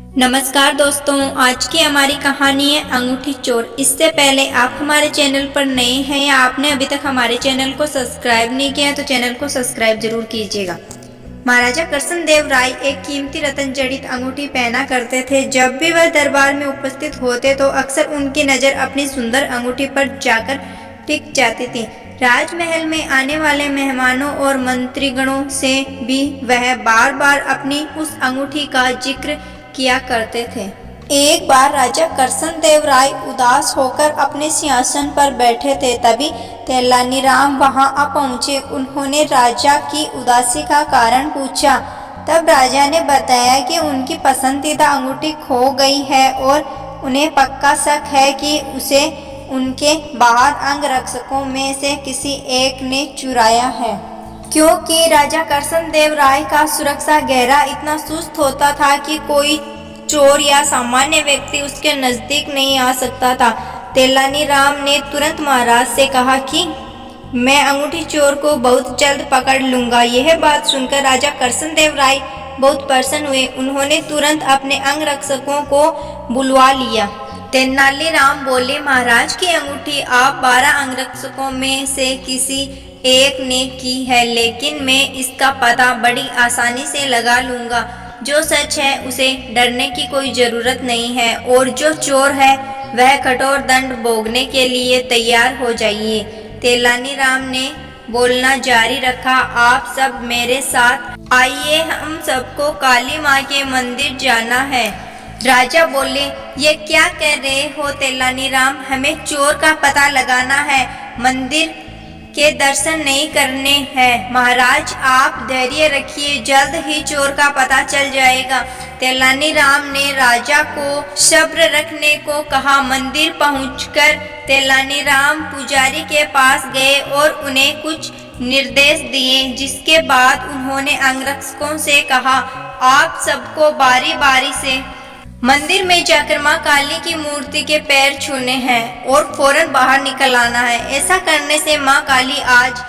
नमस्कार दोस्तों, आज की हमारी कहानी है अंगूठी चोर। इससे पहले आप हमारे चैनल पर नए हैं या आपने अभी तक हमारे चैनल को सब्सक्राइब नहीं किया तो चैनल को सब्सक्राइब जरूर कीजिएगा। महाराजा कृष्णदेव राय एक कीमती रत्न जड़ित अंगूठी पहना करते थे। जब भी वह दरबार में उपस्थित होते तो अक्सर उनकी नज़र अपनी सुंदर अंगूठी पर जाकर टिक जाती थी। राजमहल में आने वाले मेहमानों और मंत्रीगणों से भी वह बार बार अपनी उस अंगूठी का जिक्र किया करते थे। एक बार राजा कृष्णदेव राय उदास होकर अपने सिंहासन पर बैठे थे, तभी तेलानीराम वहां आ पहुंचे। उन्होंने राजा की उदासी का कारण पूछा। तब राजा ने बताया कि उनकी पसंदीदा अंगूठी खो गई है और उन्हें पक्का शक है कि उसे उनके बाहर अंगरक्षकों में से किसी एक ने चुराया है। क्योंकि राजा कृष्णदेव राय का सुरक्षा घेरा इतना सुस्त होता था कि कोई चोर या सामान्य व्यक्ति उसके नजदीक नहीं आ सकता था। तेलानीराम ने तुरंत महाराज से कहा कि मैं अंगूठी चोर को बहुत जल्द पकड़ लूंगा। यह बात सुनकर राजा कृष्णदेव राय बहुत प्रसन्न हुए। उन्होंने तुरंत अपने अंगरक्षकों को बुलवा लिया। तेनालीराम बोले, महाराज की अंगूठी आप 12 अंगरक्षकों में से किसी एक ने की है, लेकिन मैं इसका पता बड़ी आसानी से लगा लूंगा। जो सच है उसे डरने की कोई जरूरत नहीं है और जो चोर है वह कठोर दंड भोगने के लिए तैयार हो जाइए। तेलानीराम ने बोलना जारी रखा, आप सब मेरे साथ आइए, हम सबको काली माँ के मंदिर जाना है। राजा बोले, ये क्या कह रहे हो तेलानीराम, हमें चोर का पता लगाना है, मंदिर के दर्शन नहीं करने हैं। महाराज आप धैर्य रखिए, जल्द ही चोर का पता चल जाएगा। तेलानीराम ने राजा को सब्र रखने को कहा। मंदिर पहुंचकर तेलानीराम पुजारी के पास गए और उन्हें कुछ निर्देश दिए, जिसके बाद उन्होंने अंगरक्षकों से कहा, आप सबको बारी बारी से मंदिर में जाकर माँ काली की मूर्ति के पैर छूने हैं और फौरन बाहर निकल आना है। ऐसा करने से माँ काली आज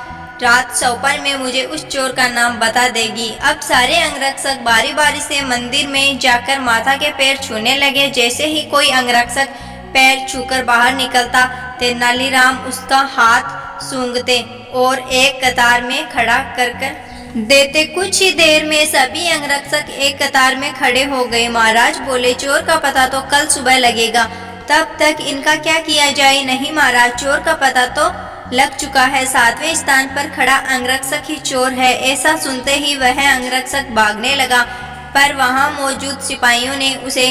रात सौपन में मुझे उस चोर का नाम बता देगी। अब सारे अंगरक्षक बारी बारी से मंदिर में जाकर माता के पैर छूने लगे। जैसे ही कोई अंगरक्षक पैर छूकर बाहर निकलता, तेनालीराम उसका हाथ सूंघते और एक कतार में खड़ा कर देते। कुछ ही देर में सभी अंगरक्षक एक कतार में खड़े हो गए। महाराज बोले, चोर का पता तो कल सुबह लगेगा, तब तक इनका क्या किया जाए। नहीं महाराज, चोर का पता तो लग चुका है, 7वें स्थान पर खड़ा अंगरक्षक ही चोर है। ऐसा सुनते ही वह अंगरक्षक भागने लगा, पर वहां मौजूद सिपाहियों ने उसे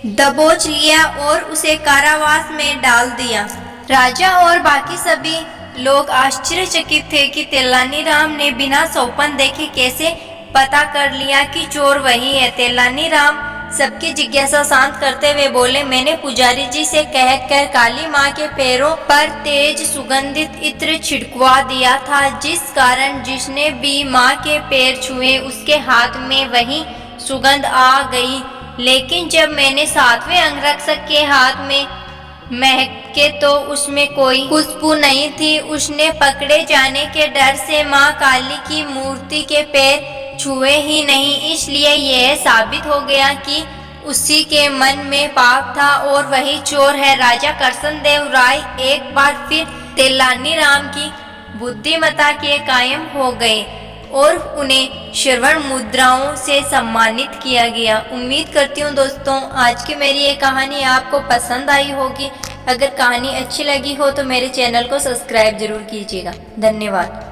दबोच लिया और उसे कारावास में डाल दिया। राजा और बाकी सभी लोग आश्चर्यचकित थे कि तेलानीराम ने बिना सौपन देखे कैसे पता कर लिया कि चोर वही है। तेलानीराम सबकी जिज्ञासा शांत करते हुए बोले, मैंने पुजारी जी से कहकर काली माँ के पैरों पर तेज सुगंधित इत्र छिड़कवा दिया था, जिस कारण जिसने भी माँ के पैर छुए उसके हाथ में वही सुगंध आ गई। लेकिन जब मैंने 7वें अंगरक्षक के हाथ में महके तो उसमें कोई खुशबू नहीं थी। उसने पकड़े जाने के डर से माँ काली की मूर्ति के पैर छुए ही नहीं, इसलिए यह साबित हो गया कि उसी के मन में पाप था और वही चोर है। राजा कृष्णदेव राय एक बार फिर तेलानीराम की बुद्धिमत्ता के कायम हो गए और उन्हें श्रवण मुद्राओं से सम्मानित किया गया। उम्मीद करती हूँ दोस्तों आज की मेरी ये कहानी आपको पसंद आई होगी। अगर कहानी अच्छी लगी हो तो मेरे चैनल को सब्सक्राइब जरूर कीजिएगा। धन्यवाद।